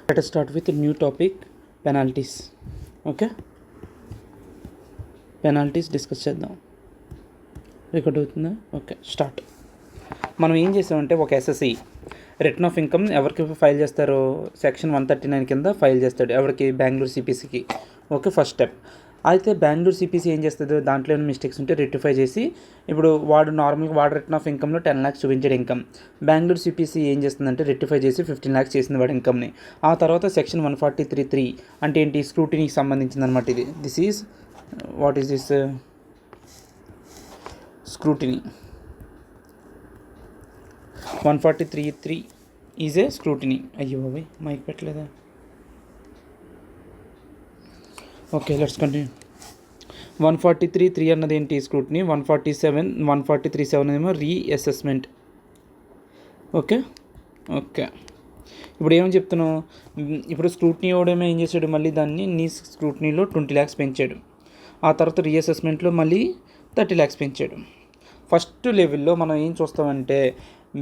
Let us start with a new topic, penalties. Okay, penalties discuss చేద్దాం. Record అవుతుందా? Okay, start. మనం ఏం చేసామంటే ఒక ఎస్ఎస్సి రిటర్న్ ఆఫ్ ఇన్కమ్ ఎవరికి ఫైల్ చేస్తారో సెక్షన్ 139 కింద ఫైల్ చేస్తాడు. ఎవరికి? బెంగళూరు సిపిసికి. Okay, first step. అయితే బెంగళూరు సిపిసి ఏం చేస్తుంది, దాంట్లో ఏమైనా మిస్టేక్స్ ఉంటే రెక్టిఫై చేసి, ఇప్పుడు వాడు నార్మల్గా వాడు రిటర్న్ ఆఫ్ ఇన్కమ్లో 10 lakhs చూపించాడు ఇన్కమ్. బెంగళూరు సిపిసి ఏం చేస్తుందంటే రెక్టిఫై చేసి 15 lakhs చేసింది వాడు ఇన్కమ్ని. ఆ తర్వాత సెక్షన్ 143(3) అంటే ఏంటి, స్క్రూటినీకి సంబంధించింది అనమాట. ఇది this is what is this scrutiny. 143(3) is a scrutiny. అయ్యో బాబాయ్, మైక్ పెట్టలేదా? Okay, let's continue. 143(3) అన్నది ఏంటి, స్క్రూటినీ. 143(7) ఏమో రీఅసెస్మెంట్. ఓకే ఓకే, ఇప్పుడు ఏమని చెప్తున్నావు, ఇప్పుడు స్క్రూటినీ వాడేమో ఏం చేశాడు, మళ్ళీ దాన్ని నీ స్క్రూటినీలో 20 lakhs పెంచాడు. ఆ తర్వాత రీఅసెస్మెంట్లో మళ్ళీ 30 lakhs పెంచాడు. ఫస్ట్ లెవెల్లో మనం ఏం చూస్తామంటే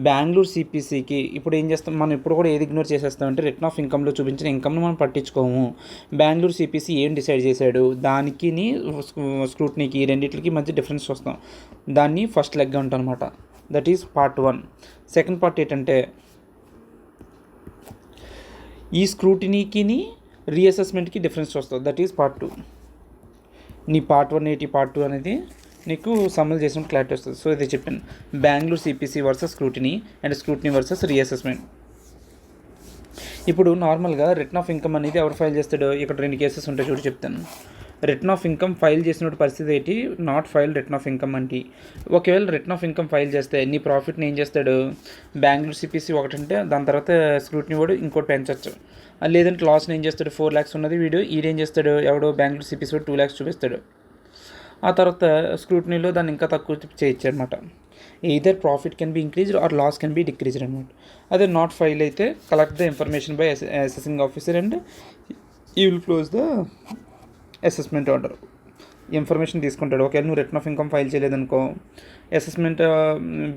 బెంగళూరు సిపిసికి ఇప్పుడు ఏం చేస్తాం, మనం ఇప్పుడు కూడా ఏది ఇగ్నోర్ చేసేస్తామంటే రిటర్న్ ఆఫ్ ఇన్కమ్లో చూపించిన ఇన్కమ్ని మనం పట్టించుకోము. బెంగళూరు సిపిసి ఏం డిసైడ్ చేశాడు, దానికి స్క్రూటినీకి రెండింటికి మధ్య డిఫరెన్స్ చూస్తాం. దాన్ని ఫస్ట్ లెగ్ అంటాం అనమాట. That is part 1. Second part ఏంటంటే ఈ స్క్రూటినీకి రీఅసెస్మెంట్కి డిఫరెన్స్ చూస్తాం. That is part 2. నీ పార్ట్ 1 ఏంటి, పార్ట్ 2 అనేది నీకు సమ్మల్ చేసిన క్లారిటీ వస్తుంది. సో ఇది చెప్పాను, Bengaluru CPC versus scrutiny and scrutiny versus reassessment. ఇప్పుడు నార్మల్గా రిటర్న్ ఆఫ్ ఇన్కమ్ అనేది ఎవరు ఫైల్ చేస్తాడో, ఇక్కడ 2 కేసెస్ ఉంటాయి చూడు, చెప్తాను. రిటర్న్ ఆఫ్ ఇన్కమ్ ఫైల్ చేసిన పరిస్థితి ఏంటి, not file return of income అంటే. ఒకవేళ రిటర్న్ ఆఫ్ ఇన్కమ్ ఫైల్ చేస్తే నీ ప్రాఫిట్ని ఏం చేస్తాడు, బెంగళూరు సిపిసి ఒకటంటే దాని తర్వాత స్క్రూటినీ వాడు ఇంకోటి పెంచవచ్చు. లేదంటే లాస్ని ఏం చేస్తాడు, 4 lakhs ఉన్నది ఈడేం చేస్తాడు, ఎవడో బెంగళూరు సిపిసి వాడు 2 lakhs చూపిస్తాడు. ఆ తర్వాత స్క్రూటినీలో దాన్ని ఇంకా తక్కువ చేయొచ్చు అనమాట. Either profit can be increased or loss can be decreased అనమాట. అదే నాట్ ఫైల్ అయితే collect the information by assessing officer and you will close the assessment order. Information తీసుకుంటాడు. ఒకవేళ నువ్వు రిటర్న్ ఆఫ్ ఇన్కమ్ ఫైల్ చేయలేదనుకో, assessment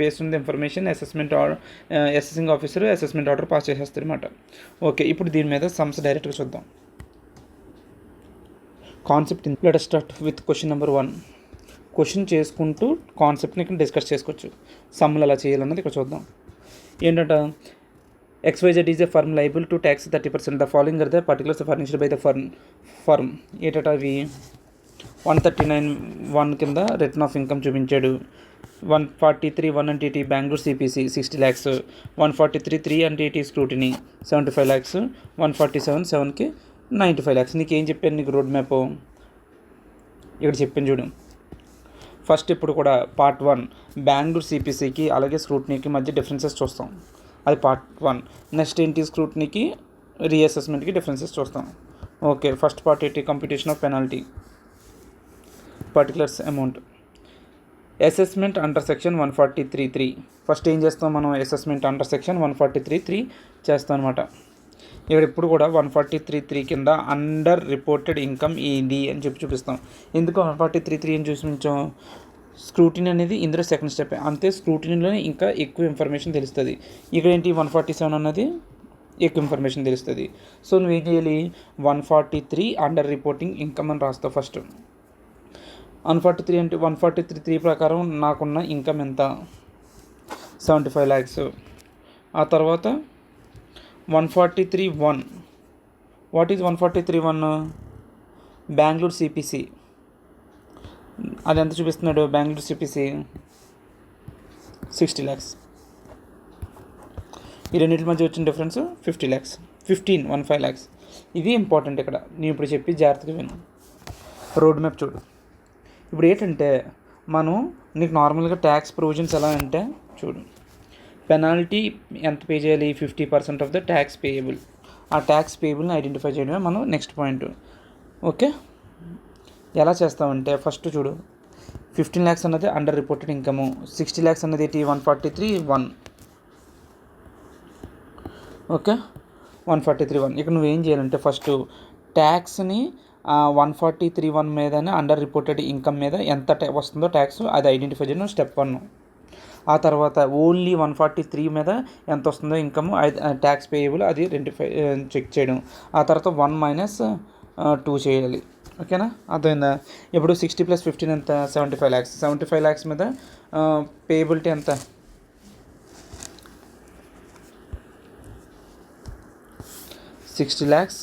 based on the information assessing officer assessment order pass చేసేస్తాడు అనమాట. Okay, ఇప్పుడు దీని మీద సమ్స్ డైరెక్ట్గా చూద్దాం. Concept. Let us start with question number 1. Question చేసుకుంటూ కాన్సెప్ట్ని ఇక్కడ డిస్కస్ చేసుకోవచ్చు. సమ్ములు ఎలా చేయాలన్నది ఇక్కడ చూద్దాం. ఏంటంటే XYZ is a firm liable to tax 30%. The following are the particulars furnished by the firm. ఏంటంటే అవి 139(1) కింద రిటర్న్ ఆఫ్ ఇన్కమ్ చూపించాడు. 143(1) అంటే ఏంటి, బెంగళూరు సిపిసి 60 lakhs. 143(3) అంటే ఏంటి, స్క్రూటినీ 75 lakhs. 147(7)కి 95 lakhs. నీకు ఏం చెప్పాను, నీకు రోడ్ మ్యాప్ ఇక్కడ చెప్పాను చూడు. ఫస్ట్ ఇప్పుడు కూడా పార్ట్ 1 బెంగళూరు సిపిసికి అలాగే స్క్రూటినీకి మధ్య డిఫరెన్సెస్ చూస్తాం. అది పార్ట్ 1. నెక్స్ట్ ఏంటి, స్క్రూటినీకి రీఅసెస్మెంట్కి డిఫరెన్సెస్ చూస్తాం. ఓకే, ఫస్ట్ పార్ట్ ఏంటి, computation of penalty particulars amount. Assessment under section 143(3). First ఏం చేస్తాం మనం, అసెస్మెంట్ అండర్ సెక్షన్ 143(3) చేస్తాం అనమాట. ఇక్కడ ఇప్పుడు కూడా 143(3) కింద అండర్ రిపోర్టెడ్ ఇన్కమ్ ఇది అని చూపిస్తాం. ఎందుకు 143(3) అని చూపించాం, స్క్రూటినీ అనేది ఇందులో సెకండ్ స్టెప్. అంతే, స్క్రూటినీలోనే ఇంకా ఎక్కువ ఇన్ఫర్మేషన్ తెలుస్తుంది. ఇక్కడ ఏంటి 147 అన్నది ఎక్కువ ఇన్ఫర్మేషన్ తెలుస్తుంది. సో నువ్వేం చేయాలి, 143 అండర్ రిపోర్టింగ్ ఇన్కమ్ అని రాస్తావు ఫస్ట్. 143 అంటే 143(3) ప్రకారం నాకున్న ఇన్కమ్ ఎంత, 75 lakhs. ఆ తర్వాత 143(1). What is 143(1)? బెంగళూరు సిపిసి అది ఎంత చూపిస్తున్నాడు, బెంగళూరు సిపిసి 60 lakhs. ఈ రెండింటి మధ్య వచ్చిన డిఫరెన్స్ 50 lakhs. 15 lakhs. ఇది ఇంపార్టెంట్. ఇక్కడ నేను ఇప్పుడు చెప్పి జాగ్రత్తగా విను. రోడ్ మ్యాప్ చూడు. ఇప్పుడు ఏంటంటే మనం నీకు నార్మల్గా ట్యాక్స్ ప్రొవిజన్స్ ఎలా అంటే చూడు, పెనాల్టీ ఎంత పే చేయాలి, 50% ఆఫ్ ద ట్యాక్స్ పేయబుల్. ఆ ట్యాక్స్ పేయబుల్ని ఐడెంటిఫై చేయడమే మనం నెక్స్ట్ పాయింట్. ఓకే, ఎలా చేస్తామంటే ఫస్ట్ చూడు, 15 lakhs అన్నది అండర్ రిపోర్టెడ్ ఇన్కము. 60 lakhs అన్నది ఏంటి, 143(1). ఓకే, 143(1). ఇక్కడ నువ్వేం చేయాలంటే ఫస్ట్ ట్యాక్స్ని 143(1) మీదనే అండర్ రిపోర్టెడ్ ఇన్కమ్ మీద ఎంత వస్తుందో ట్యాక్స్ అది ఐడెంటిఫై చేయడం స్టెప్ 1. ఆ తర్వాత ఓన్లీ 143 మీద ఎంత వస్తుందో ఇన్కమ్ ట్యాక్స్ పేయబుల్ అది చెక్ చేయడం. ఆ తర్వాత 1 - 2 చేయాలి. ఓకేనా, అర్థమైందా? ఇప్పుడు 60 + 15 ఎంత? 75 lakhs. 75 lakhs మీద పేయబిలిటీ ఎంత? 60 lakhs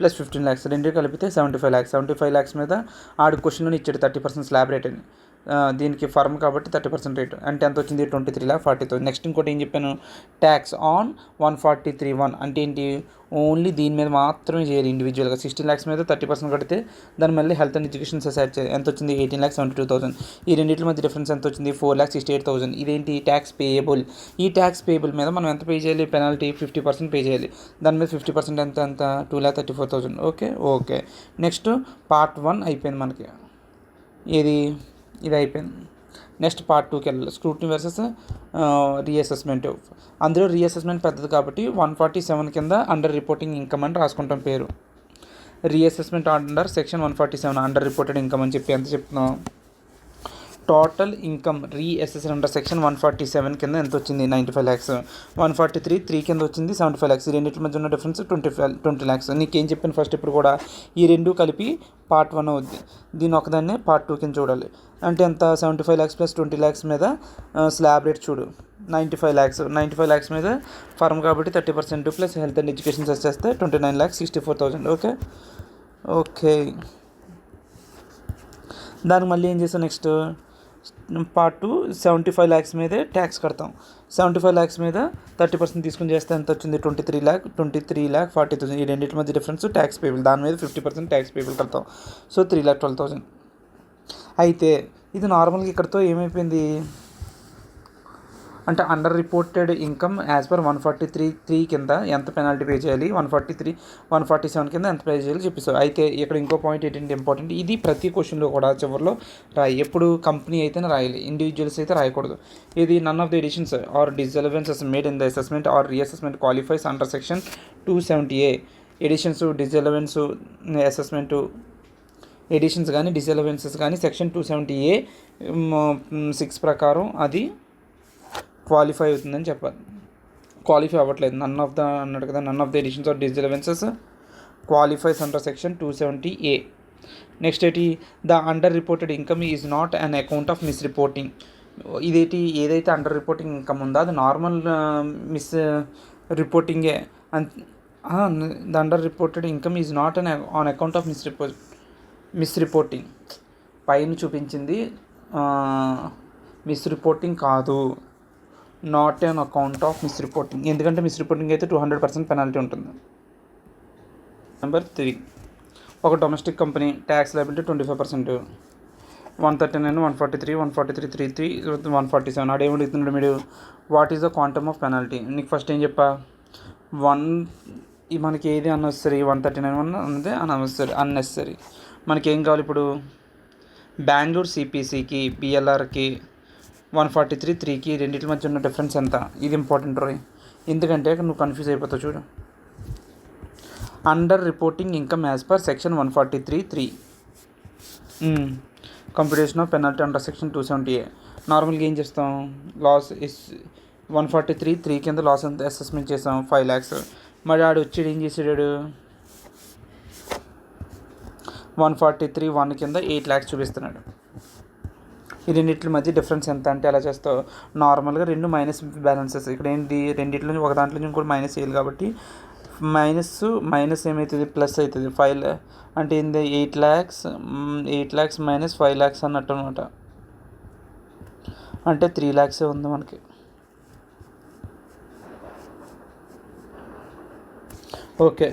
+ 15 lakhs రెండు కలిపితే 75 lakhs. 75 lakhs మీద ఆడు క్వశ్చన్లో ఇచ్చాడు 30% స్లాబ్ రేట్ అని. దీనికి ఫర్మ్ కాబట్టి 30% రేట్ అంటే ఎంత వచ్చింది? 23,40,000. నెక్స్ట్ ఇంకోటి ఏం చెప్పాను? ట్యాక్స్ ఆన్ 143(1) అంటే ఏంటి? ఓన్లీ దీని మీద మాత్రమే చేయాలి ఇండివిజువల్గా. 16 lakhs మీద 30% కడితే దాని మళ్ళీ హెల్త్ అండ్ ఎడ్యుకేషన్ సెస్ ఎంత వచ్చింది? 18,72,000. ఈ రెండింటి మధ్య డిఫరెన్స్ ఎంత వచ్చింది? 4,68,000. ఇదేంటి? Tax payable. ఈ ట్యాక్స్ పేయబుల్ మీద మనం ఎంత పే చేయాలి? పెనాల్టీ 50% పే చేయాలి. దాని మీద 50% ఎంత? 2,34,000. ఓకే. నెక్స్ట్ పార్ట్ 1 అయిపోయింది మనకి. ఇది అయిపోయింది. నెక్స్ట్ పార్ట్ 2కి వెళ్ళాలి. Scrutiny versus reassessment. అందులో రీఅసెస్మెంట్ పెద్దది కాబట్టి 147 కింద అండర్ రిపోర్టింగ్ ఇన్కమ్ అని రాసుకుంటాం పేరు. Reassessment under section 147 under reported income అని చెప్పి ఎంత చెప్తున్నాం? టోటల్ ఇన్కమ్ రీఅసెస్డ్ అండర్ సెక్షన్ 147 కింద ఎంత వచ్చింది? 95 lakhs. 143 కింద వచ్చింది 75 lakhs. ఈ రెండింటి మధ్య ఉన్న డిఫరెన్స్ 20 lakhs. నీకేం చెప్పాను ఫస్ట్? ఇప్పుడు కూడా ఈ రెండు కలిపి పార్ట్ 1 అవుద్ది. దీని ఒకదాన్నే పార్ట్ 2 కింద చూడాలి. అంటే ఎంత? 75 lakhs + 20 lakhs మీద స్లాబ్ రేట్ చూడు 95 lakhs. 95 lakhs మీద ఫర్మ్ కాబట్టి 30% plus health and education cess చేస్తే 29,64,000. ఓకే. దానికి మళ్ళీ ఏం చేస్తాం? నెక్స్ట్ పార్ట్ 2 75 lakhs మీదే ట్యాక్స్ కడతాం. 75 lakhs మీద 30% తీసుకుని చేస్తే ఎంత వచ్చింది? 23,40,000. ఈ రెండింటి మధ్య డిఫరెన్స్ ట్యాక్స్ పేబుల్. దాని మీద 50% ట్యాక్స్ పేబుల్ కడతాం. సో 3,12,000. అయితే ఇది నార్మల్గా ఇక్కడతో ఏమైపోయింది అంటే under reported income as per 143 కింద ఎంత పెనాల్టీ పే చేయాలి, 147 కింద ఎంత పే చేయాలి చెప్పేసి. అయితే ఇక్కడ ఇంకో పాయింట్ ఏంటంటే ఇంపార్టెంట్, ఇది ప్రతి క్వశ్చన్లో కూడా చివరిలో రాయి. ఎప్పుడు కంపెనీ అయితేనే రాయాలి, ఇండివిజువల్స్ అయితే రాయకూడదు. ఇది none of the additions or disallowances made in the assessment or reassessment qualifies under section 270A. Additions, disallowance, assessment additions కానీ డిజలవెన్సెస్ కానీ సెక్షన్ 270A 6 ప్రకారం అది క్వాలిఫై అవుతుందని చెప్పాలి. క్వాలిఫై అవ్వట్లేదు, నన్ ఆఫ్ ద అన్నాడు కదా, none of the additions or disallowances qualifies under section 270A. Next ఏంటి? The under reported income is not on account of misreporting. ఏదైతే అండర్ రిపోర్టింగ్ ఇన్కమ్ ఉందో అది నార్మల్ మిస్ రిపోర్టింగే. The under reported income is not on account of misreporting. పైన చూపించింది misreporting కాదు, not on account of misreporting. ఎందుకంటే మిస్ రిపోర్టింగ్ అయితే 200% పెనాల్టీ ఉంటుంది. నెంబర్ 3, ఒక డొమెస్టిక్ కంపెనీ ట్యాక్స్ లయబిలిటీ 25%. 139, 143, 143, 147. ఆడేమి అడుగుతున్నాడు మీరు? What is the quantum of penalty? నీకు ఫస్ట్ ఏం చెప్పా? మనకి ఏది అన్నెసరీ? 139 అన్నదే అన్నెసరీ. మనకేం కావాలి ఇప్పుడు? బెంగళూరు సిపిసికి, బిఎల్ఆర్కి, 143(3)కి రెండింటి మధ్య ఉన్న డిఫరెన్స్ ఎంత? ఇది ఇంపార్టెంట్ రోయ్, ఎందుకంటే నువ్వు కన్ఫ్యూజ్ అయిపోతావు. చూడు, under reporting income as per section 143(3) computation of penalty under section 270A. నార్మల్గా ఏం చేస్తాం? లాస్ ఇస్ 143(3) కింద లాస్ ఎంత అసెస్మెంట్ చేసాం? 5 lakhs. మరి ఆడు వచ్చాడు ఏం చేసాడు? 143(1) కింద 8 lakhs చూపిస్తున్నాడు. ఈ రెండింటి మధ్య డిఫరెన్స్ ఎంత అంటే ఎలా చేస్తావు? నార్మల్గా రెండు మైనస్ బ్యాలెన్సెస్. ఇక్కడ ఏంటి? రెండింటిలో ఒక దాంట్లో ఇంకోటి మైనస్ చేయాలి కాబట్టి మైనస్ ఏమవుతుంది? ప్లస్ అవుతుంది. 5 అంటే ఏంది? 8 lakhs మైనస్ 5 lakhs అన్నట్టు అనమాట. అంటే 3 lakhs ఉంది మనకి. ఓకే,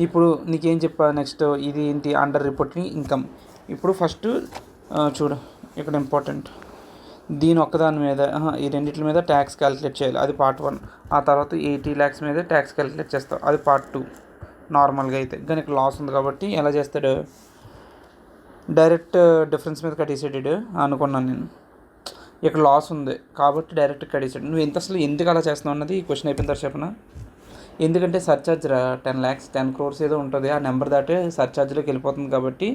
ఇప్పుడు నీకేం చెప్పా? నెక్స్ట్ ఇది ఏంటి? Under reporting income. ఇప్పుడు ఫస్ట్ చూడు, ఇక్కడ ఇంపార్టెంట్, దీని ఒక్కదాని మీద ఈ రెండింటి మీద ట్యాక్స్ క్యాలిక్యులేట్ చేయాలి, అది పార్ట్ 1. ఆ తర్వాత 80 lakhs మీద ట్యాక్స్ క్యాలిక్యులేట్ చేస్తావు, అది పార్ట్ 2. నార్మల్గా అయితే కానీ ఇక్కడ లాస్ ఉంది కాబట్టి ఎలా చేస్తాడు? డైరెక్ట్ డిఫరెన్స్ మీద కట్టేసాడు అనుకున్నాను నేను. ఇక్కడ లాస్ ఉంది కాబట్టి డైరెక్ట్ కట్టేసాడు. నువ్వు అసలు ఎందుకు అలా చేస్తున్నావు అన్నది ఈ క్వశ్చన్ అయిపోయిన తర్వాత చెప్పనా? ఎందుకంటే సర్చార్జ్ 10 lakhs 10 crores ఏదో ఉంటుంది, ఆ నెంబర్ దాటే సర్చార్జ్లోకి వెళ్ళిపోతుంది కాబట్టి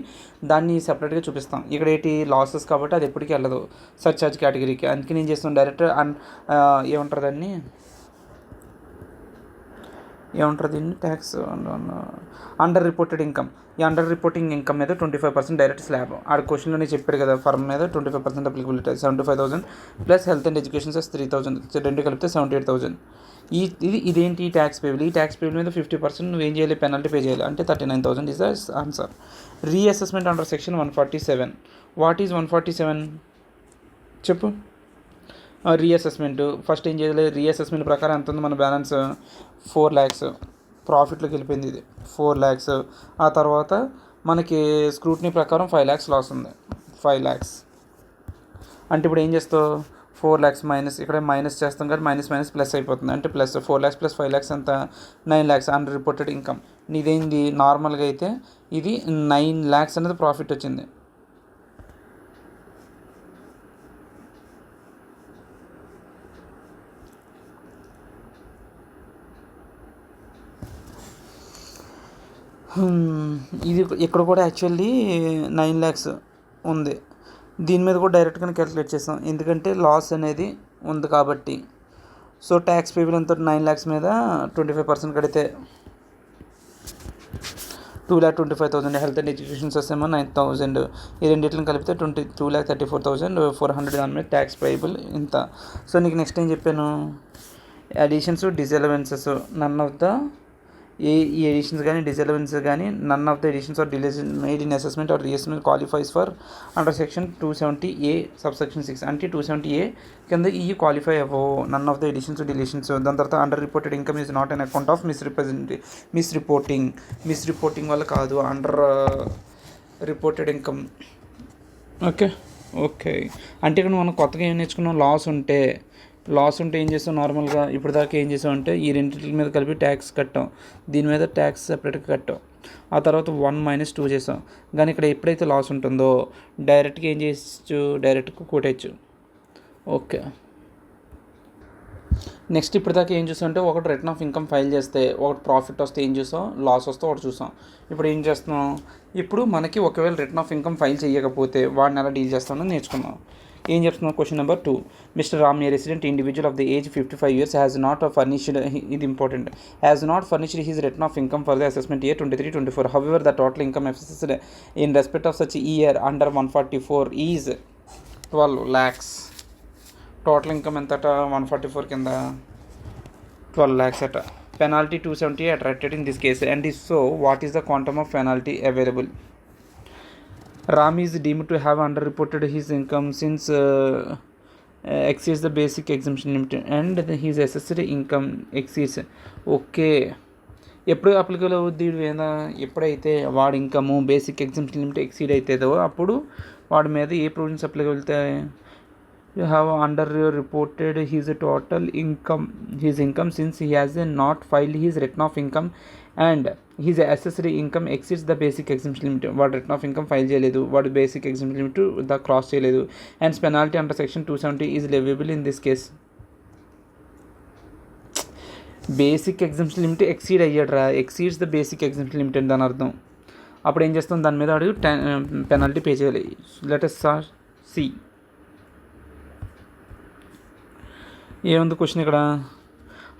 దాన్ని సెపరేట్గా చూపిస్తాం. ఇక్కడ ఏంటి లాసెస్ కాబట్టి అది ఎప్పటికీ వెళ్ళదు సర్చార్జ్ కేటగిరీకి. అందుకే నేను చేస్తాను డైరెక్ట్ ఏమంటారు దాన్ని, ఏమంటారు దీన్ని, ట్యాక్స్ అండర్ రిపోర్టెడ్ ఇన్కమ్. ఈ అండర్ రిపోర్టింగ్ ఇన్కమ్ మీద 25% డైరెక్ట్ స్లాబ్. ఆడ క్వశ్చన్లోనే చెప్పారు కదా, ఫర్మ్ మీద 25% applicability 75,000 plus health and education cess 3,000, రెండు కలిపితే 78,000. ఇదేంటి ట్యాక్స్ పేబుల్. ఈ ట్యాక్స్ పేబుల్ మీద 50% నువ్వు ఏం చేయాలి, పెనాల్టీ పే చేయాలి, అంటే 39,000 is the answer. Reassessment under section 147. What is 147 చెప్పు. రీఅసెస్మెంట్ ఫస్ట్ ఏం చేయాలి, రీఅసెస్మెంట్ ప్రకారం ఎంత ఉంది మన బ్యాలెన్స్, 4 lakhs ప్రాఫిట్లోకి వెళ్ళిపోయింది, ఇది 4 lakhs. ఆ తర్వాత మనకి స్క్రూటినీ ప్రకారం 5 lakhs లాస్ ఉంది, 5 lakhs. అంటే ఇప్పుడు ఏం చేస్తావు, 4 lakhs మైనస్, ఇక్కడ మైనస్ చేస్తాం కాబట్టి మైనస్ ప్లస్ అయిపోతుంది, అంటే ప్లస్ 4 lakhs ప్లస్ 5 lakhs ఎంత, 9 lakhs అండర్ రిపోర్టెడ్ ఇన్కమ్. ఇదేంది నార్మల్గా అయితే ఇది 9 lakhs అనేది ప్రాఫిట్ వచ్చింది. ఇది ఇక్కడ కూడా యాక్చువల్లీ 9 lakhs ఉంది. దీని మీద కూడా డైరెక్ట్గానే క్యాలిక్యులేట్ చేస్తాం, ఎందుకంటే లాస్ అనేది ఉంది కాబట్టి. సో ట్యాక్స్ పేబుల్ ఎంత, 9 lakhs మీద 25% కడితే 2,25,000. హెల్త్ అండ్ ఎడ్యుకేషన్ వస్తేమో 9,000. ఈ రెండింటిని కలిపితే 2,34,400 దాని మీద ట్యాక్స్ పేబుల్ ఇంత. సో నీకు నెక్స్ట్ ఏం చెప్పాను, additions disallowances, none of the ఈ ఎడిషన్స్ కానీ డిసలవెన్సెస్ కానీ none of the additions or delays made in assessment or reassessment qualifies for under section 270A subsection 6. అంటే 270A కింద ఈ క్వాలిఫై అవ్వవు, none of the additions deletions. దాని తర్వాత under reported income is not on account of miss reporting వల్ల కాదు, under reported income. Okay అంటే ఇక్కడ మనం కొత్తగా ఏం నేర్చుకున్నాం, లాస్ ఉంటే ఏం చేస్తాం, నార్మల్గా ఇప్పుడు దాకా ఏం చేసామంటే ఈ రెండింటి మీద కలిపి ట్యాక్స్ కట్టాం, దీని మీద ట్యాక్స్ సెపరేట్గా కట్టాం, ఆ తర్వాత 1 - 2 చేసాం. కానీ ఇక్కడ ఎప్పుడైతే లాస్ ఉంటుందో డైరెక్ట్గా ఏం చేయొచ్చు, డైరెక్ట్గా కొట్టేయచ్చు. ఓకే నెక్స్ట్ ఇప్పుడు దాకా ఏం చూసాం అంటే ఒకటి రిటర్న్ ఆఫ్ ఇన్కమ్ ఫైల్ చేస్తే, ఒకటి ప్రాఫిట్ వస్తే ఏం చూసాం, లాస్ వస్తే ఒకటి చూసాం. ఇప్పుడు ఏం చేస్తున్నాం, ఇప్పుడు మనకి ఒకవేళ రిటర్న్ ఆఫ్ ఇన్కమ్ ఫైల్ చేయకపోతే వాడిని ఎలా డీల్ చేస్తామని నేర్చుకున్నాం. ఏం చెప్తున్నాం, question number 2. Mister Ram, a resident individual of the age 55 years has not furnished, ఇది important, has not furnished his return of income for the assessment year 23-24. However the total income assessed in respect of such year under 144 is 12 lakhs. Total income ఎంతట, 144 కింద 12 lakhs అట. Penalty 270 attracted in this case, and if so what is the quantum of penalty available. Ram is deemed to have underreported his income since exceeds the basic exemption limit and his assessed income exceeds. Okay ఎప్పుడు applicable అవుద్ది ఏదా, ఎప్పుడైతే వాడి income basic exemption limit exceed అవుతుందో అప్పుడు వాడి మీద ఏ provisions applicable అవుతాయి. You have underreported his total income, since he has not filed his return of income and his assessed income exceeds the basic exemption limit. వాడు return of income file చేయలేదు, వాడు basic exemption limit the cross చేయలేదు, and penalty under section 270 is leviable in this case. Basic exemption limit exceed అయ్యాడు exceeds the basic exemption limit అని దాని అర్థం. అప్పుడు ఏం చేస్తాం, దాని మీద అడుగు పెనాల్టీ పే చేయాలి. Let us see. ఏముంది క్వశ్చన్ ఇక్కడ,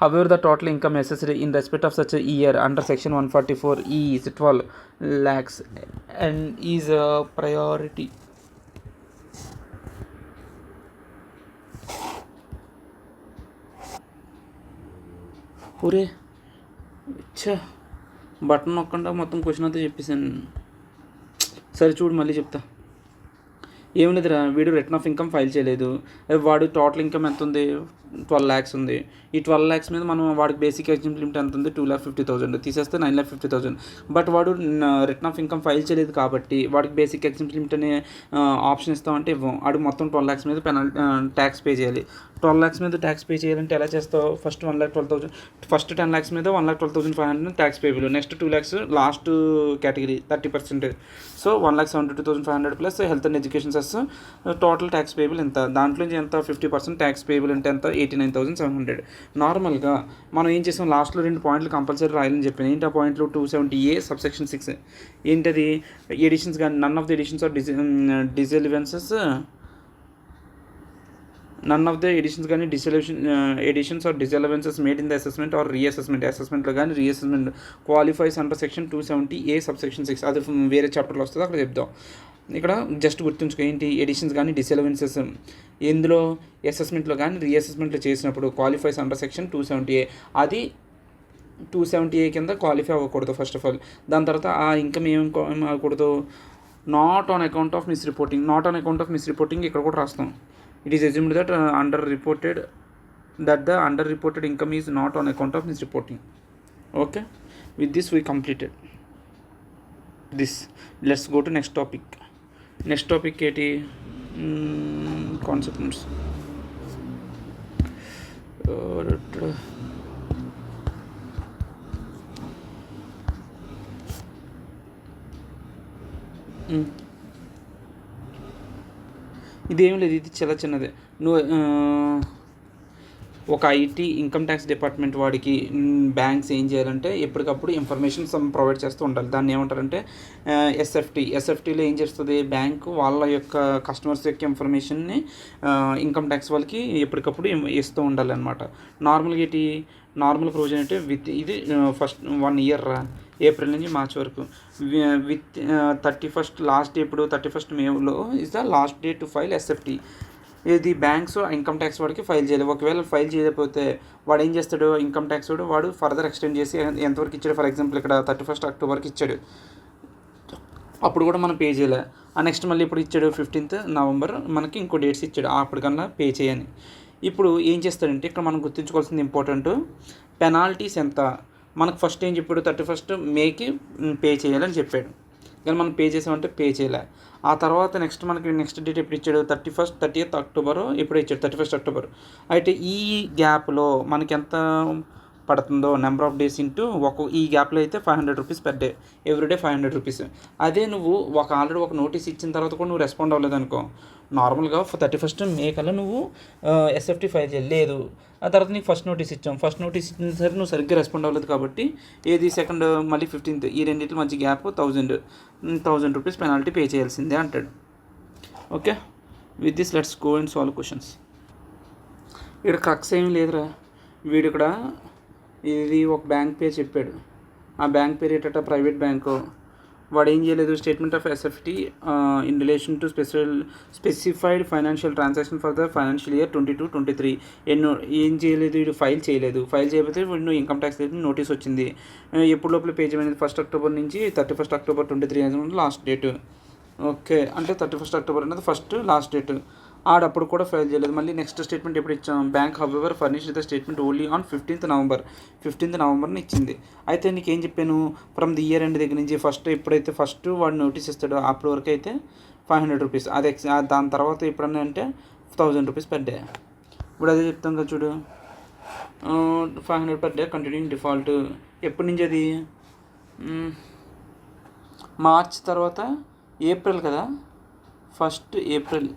however the total income assessed in respect of such a year under section 144 is 12 lakhs and is a priority. ఒరే బటన్ నొక్కకుండా మొత్తం క్వశ్చన్ అంతా చెప్పేసాను. సరే చూడు మళ్ళీ చెప్తా. ఏం లేదురా, వీడు రిటర్న్ ఆఫ్ ఇన్కమ్ ఫైల్ చేయలేదు, వాడు టోటల్ ఇన్కమ్ ఎంత ఉంది, 12 lakhs ఉంది. ఈ 12 lakhs మీద మనం వాడికి బేసిక్ ఎగ్జామ్ లిమిట్ ఎంత ఉంది, 2,50,000 తీసేస్తే 9,50,000. బట్ వాడు రిటర్న్ ఆఫ్ ఇన్కమ్ ఫైల్ చేయలేదు కాబట్టి వాడికి బేసిక్ ఎగ్జామ్ లిమిట్ అనే ఆప్షన్ ఇస్తామంటే ఇవ్వం. వాడు మొత్తం 12 lakhs మీద ట్యాక్స్ పే చేయాలి. 12 lakhs మీద ట్యాక్స్ పే చేయాలంటే ఎలా చేస్తావు, ఫస్ట్ 1,12,000, ఫస్ట్ 10 lakhs మీద 1,12,500 tax payable, next 2 lakhs last category 30%. So 1,72,500 plus health and education cess total tax payable ఎంత, దాంట్లో ఎంత 50% ట్యాక్స్ పేబుల్ అంటే ఎంత 89,700. నార్మల్గా మనం ఏం చేసాం, లాస్ట్లో 2 పాయింట్లు కంపల్సరీ రాయాలని చెప్పాను. ఏంటి ఆ పాయింట్లు? 270A సబ్సెక్షన్ 6 ఏంటది? ఎడిషన్స్ కానీ none of the additions are disallowances none of the additions కానీ additions are disallowances made in the assessment or అసెస్మెంట్లో కానీ reassessment qualifies under section 270A subsection 6. అది వేరే చాప్టర్లో వస్తుంది, అక్కడ చెప్దాం. ఇక్కడ జస్ట్ గుర్తుంచుకో, ఏంటి ఎడిషన్స్ కానీ డిసెలవెన్సెస్ ఎందులో అసెస్మెంట్లో కానీ రీఅసెస్మెంట్లో చేసినప్పుడు క్వాలిఫైస్ అండర్ సెక్షన్ 270A. అది 270A కింద క్వాలిఫై అవ్వకూడదు ఫస్ట్ ఆఫ్ ఆల్. దాని తర్వాత ఆ ఇన్కమ్ ఏం అవ్వకూడదు, not on account of miss reporting ఇక్కడ కూడా రాస్తాం. It is assumed that the underreported income is not on account of misreporting. Okay, with this we completed this. Let's go to next topic. ఏంటి? Concept notes. ఇదేం లేదు, ఇది చాలా చిన్నదే. నువ్వు ఒక ఐటీ ఇన్కమ్ ట్యాక్స్ డిపార్ట్మెంట్ వాడికి బ్యాంక్స్ ఏం చేయాలంటే ఎప్పటికప్పుడు ఇన్ఫర్మేషన్ ప్రొవైడ్ చేస్తూ ఉండాలి. దాన్ని ఏమంటారంటే ఎస్ఎఫ్టీలో ఏం చేస్తుంది, బ్యాంకు వాళ్ళ యొక్క కస్టమర్స్ యొక్క ఇన్ఫర్మేషన్ని ఇన్కమ్ ట్యాక్స్ వాళ్ళకి ఎప్పటికప్పుడు ఇస్తూ ఉండాలి అనమాట. నార్మల్ ప్రొవిజన్ అంటే ఇది ఫస్ట్ 1 ఇయర్ ఏప్రిల్ నుంచి మార్చ్ వరకు విత్ 31st లాస్ట్ ఎప్పుడు 31st మేలో is the last day to file SFT. ఇది బ్యాంక్స్ ఇన్కమ్ ట్యాక్స్ వాడికి ఫైల్ చేయాలి. ఒకవేళ ఫైల్ చేయకపోతే వాడు ఏం చేస్తాడు, ఇన్కమ్ ట్యాక్స్ వాడు ఫర్దర్ ఎక్స్టెండ్ చేసి ఎంతవరకు ఇచ్చాడు, ఫర్ ఎగ్జాంపుల్ ఇక్కడ 31st అక్టోబర్కి ఇచ్చాడు, అప్పుడు కూడా మనం పే చేయలే. నెక్స్ట్ మళ్ళీ ఇప్పుడు ఇచ్చాడు 15th నవంబర్, మనకి ఇంకో డేట్స్ ఇచ్చాడు, అప్పటికన్నా పే చేయని. ఇప్పుడు ఏం చేస్తాడంటే ఇక్కడ మనం గుర్తుంచుకోవాల్సింది ఇంపార్టెంట్, పెనాల్టీస్ ఎంత. మనకు ఫస్ట్ ఏం చెప్పాడు, 31st మేకి పే చేయాలని చెప్పాడు, కానీ మనం పే చేసామంటే పే చేయలే. ఆ తర్వాత నెక్స్ట్ డేట్ ఎప్పుడు ఇచ్చాడు, 30th అక్టోబర్ ఎప్పుడు ఇచ్చాడు, 31st అక్టోబర్. అయితే ఈ గ్యాప్లో మనకి ఎంత పడుతుందో నెంబర్ ఆఫ్ డేస్ ఇంటూ ఈ గ్యాప్లో అయితే 500 rupees per day, everyday 500 rupees. అదే నువ్వు ఆల్రెడీ ఒక నోటీస్ ఇచ్చిన తర్వాత కూడా నువ్వు రెస్పాండ్ అవ్వలేదు అనుకో, నార్మల్గా 31st మే కల్లా నువ్వు ఎస్ఎఫ్టీ ఫైల్ చేయలేదు, ఆ తర్వాత నీకు ఫస్ట్ నోటీస్ ఇచ్చిన సరే నువ్వు సరిగ్గా రెస్పాండ్ అవ్వలేదు కాబట్టి ఏది సెకండ్ మళ్ళీ 15th, ఈ రెండింటి మధ్య గ్యాప్ 1000 రూపీస్ పెనాల్టీ పే చేయాల్సిందే అంటాడు. Okay, with this let's go and solve questions. ఇక్కడ క్రక్స్ ఏమీ లేదురా, వీడు ఇక్కడ ఇది ఒక బ్యాంక్ పేరు చెప్పాడు, ఆ బ్యాంక్ పేరు ఏంటంటే ప్రైవేట్ బ్యాంకు. వాడు ఏం చేయలేదు, statement of SFT in relation to specified financial transaction for the financial year 22-23 ఏం చేయలేదు, వీడు ఫైల్ చేయకపోతే వీడు ఇన్కమ్ ట్యాక్స్ నోటీస్ వచ్చింది. ఎప్పుడు లోపల పే చేయమనేది 1st అక్టోబర్ నుంచి 31st అక్టోబర్ 23 అనేది లాస్ట్ డేట్. ఓకే, అంటే 31st అక్టోబర్ అనేది ఫస్ట్ లాస్ట్ డేట్. అప్పుడు కూడా ఫైల్ చేయలేదు. మళ్ళీ నెక్స్ట్ స్టేట్మెంట్ ఎప్పుడు ఇచ్చాం, bank however furnished the statement only on 15th నవంబర్ని ఇచ్చింది. అయితే నీకేం చెప్పాను, ఫ్రమ్ ది ఇయర్ ఎండ్ దగ్గర నుంచి ఎప్పుడైతే ఫస్ట్ వాడు నోటీస్ ఇస్తాడో అప్పటి వరకు అయితే 500 రూపీస్, అది దాని తర్వాత ఎప్పుడన్నా అంటే 1000 రూపీస్ పర్ డే. ఇప్పుడు అదే చెప్తాం కదా చూడు, 500 పర్ డే కంటిన్యూయింగ్ డిఫాల్ట్. ఎప్పటి నుంచి అది, మార్చ్ తర్వాత ఏప్రిల్ కదా, 1st ఏప్రిల్.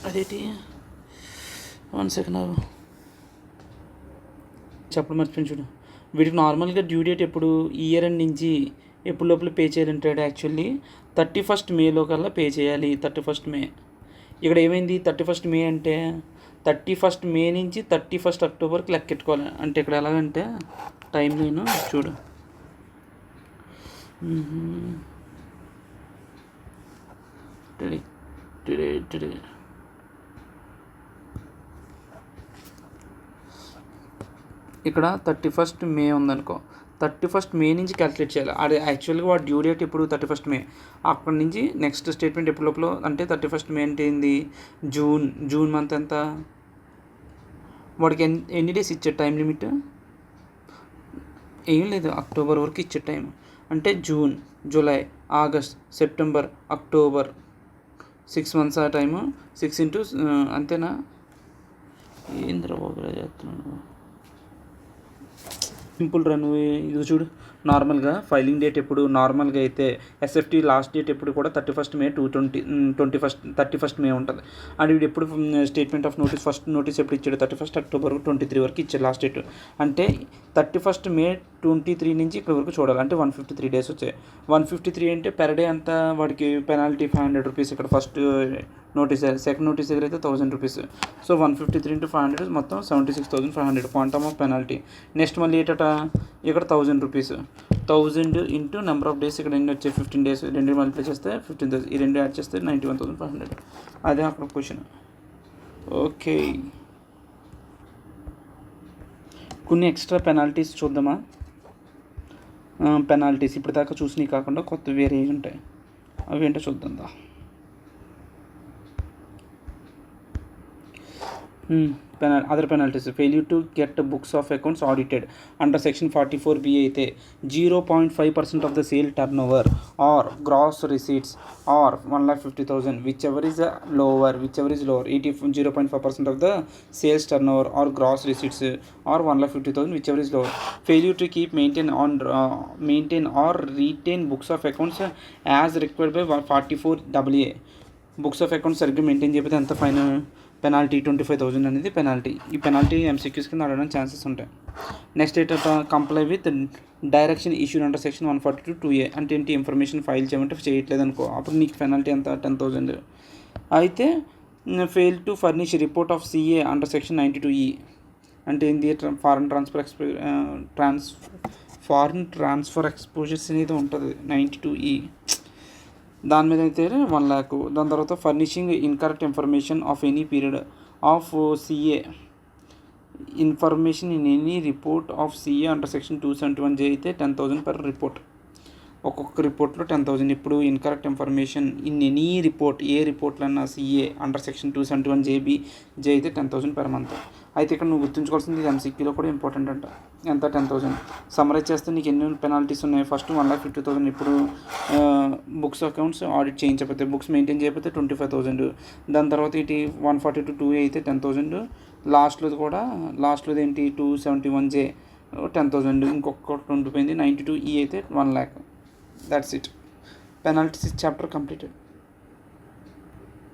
అదేంటి 1 సెకండ్ చెప్పడం మర్చిపోయింది చూడు. వీటికి నార్మల్గా డ్యూ డేట్ ఎప్పుడు, ఇయర్ ఎండ్ నుంచి ఎప్పుడు లోపల పే చేయాలంటాడు. యాక్చువల్లీ 31st మేలో కల్లా పే చేయాలి. 31st మే. ఇక్కడ ఏమైంది, 31st మే అంటే 31st మే నుంచి 31st అక్టోబర్కి లెక్కెట్టుకోవాలి. అంటే ఇక్కడ ఎలాగంటే టైం లైన్ చూడు, టుడే ఇక్కడ 31st మే ఉందనుకో, 31st మే నుంచి క్యాలిక్యులేట్ చేయాలి. అది యాక్చువల్గా వాడు డ్యూ డేట్ ఇప్పుడు 31st మే, అక్కడి నుంచి నెక్స్ట్ స్టేట్మెంట్ ఎప్పుడు లోపల అంటే 31st మే అంటే ఏంది, జూన్ మంత్ ఎంత, వాడికి ఎన్ని డేస్ ఇచ్చే టైం లిమిట్ ఏం లేదు, అక్టోబర్ వరకు ఇచ్చే టైం. అంటే June, July, August, September, October, 6 months ఆ టైము. 6 into అంతేనా, ఏంద్ర చేస్తున్నాను సింపుల్ రన్ ఇది చూడు. నార్మల్గా ఫైలింగ్ డేట్ ఎప్పుడు, నార్మల్గా అయితే ఎస్ఎఫ్టీ లాస్ట్ డేట్ ఎప్పుడు కూడా 31 మే 31 మే ఉంటుంది. అండ్ వీడు ఎప్పుడు statement of notice first notice ఎప్పుడు ఇచ్చాడు, 31 అక్టోబర్ 23 వరకు ఇచ్చాడు లాస్ట్ డేట్. అంటే 31 మే 23 నుంచి ఇక్కడ వరకు చూడాలి. అంటే 153 డేస్ వచ్చాయి. 153 అంటే పెర్ డే అంతా వాడికి పెనాల్టీ 500 రూపీస్. ఇక్కడ ఫస్ట్ నోటీస్, సెకండ్ నోటీస్ దగ్గర అయితే 1000 రూపీస్. సో 153 into 500 మొత్తం 76,500 క్వాంటమ్ ఆఫ్ పెనాల్టీ. నెక్స్ట్ మళ్ళీ ఏంటట, ఇక్కడ 1000 rupees. 1000 into number of days, ఇక్కడ ఎన్ని వచ్చాయి 15 డేస్, రెండు మల్టిప్లై చేస్తే 15,000, ఈ రెండు యాడ్ చేస్తే 91,500. అదే అక్కడ క్వశ్చన్. ఓకే, కొన్ని ఎక్స్ట్రా పెనాల్టీస్ చూద్దామా. పెనాల్టీస్ ఇప్పుడు దాకా చూసినవి కాకుండా కొత్త వేరే ఉంటాయి, అవి ఏంటో చూద్దాం. Other penalties, failure to get books of accounts audited under section 44B అయితే 0.5% of the sale turnover or gross receipts or 1,50,000 whichever is lower 0.5% of the sales turnover or gross receipts or 1,50,000 whichever is lower. Failure to keep maintain or retain books of accounts as required by 44AA. Books of accounts సరిగ్గా maintain చేయకపోతే ఎంత fine, penalty 25,000 అనేది penalty. ఈ penalty MCQs కింద అడగడానికి chances ఉంటాయి. Next ఏంటంటే comply with direction issued under section 142(2A). అంటే ఏంటి, ఇన్ఫర్మేషన్ ఫైల్ చేయమంటే చేయట్లేదు అనుకో, అప్పుడు నీకు పెనాల్టీ ఎంత 10,000. అయితే fail to furnish report of CA under section 92E. అంటే ఏంటి, ఫారెన్ ట్రాన్స్ఫర్ ఎక్స్పోజర్స్ అనేది ఉంటుంది 92E. దాని మీద అయితే 1 lakh. దాని తర్వాత furnishing incorrect information of any period of CA information in any report of CA under section 271J అయితే 10,000 per రిపోర్ట్. ఒక్కొక్క రిపోర్ట్లో 10,000. ఇప్పుడు incorrect information in any report, ఏ రిపోర్ట్లో అన్నా CA అండర్ సెక్షన్ 271JB అయితే 10,000 per month. అయితే ఇక్కడ నువ్వు గుర్తుంచుకోవాల్సింది MCQలో కూడా ఇంపార్టెంట్ అంట. ఎంత 10,000 సమరైజ్ చేస్తే నీకు ఎన్ని పెనాల్టీస్ ఉన్నాయి. ఫస్ట్ 1,50,000 ఇప్పుడు బుక్స్ అకౌంట్స్ ఆడిట్ చేయించకపోతే, బుక్స్ మెయింటైన్ చేయకపోతే 25,000. దాని తర్వాత ఇటు 142(2A) అయితే 10,000. లాస్ట్లోది ఏంటి 271J 10,000. ఇంకొకటి ఉండిపోయింది 92E అయితే 1 lakh. That's it. Penalties chapter completed.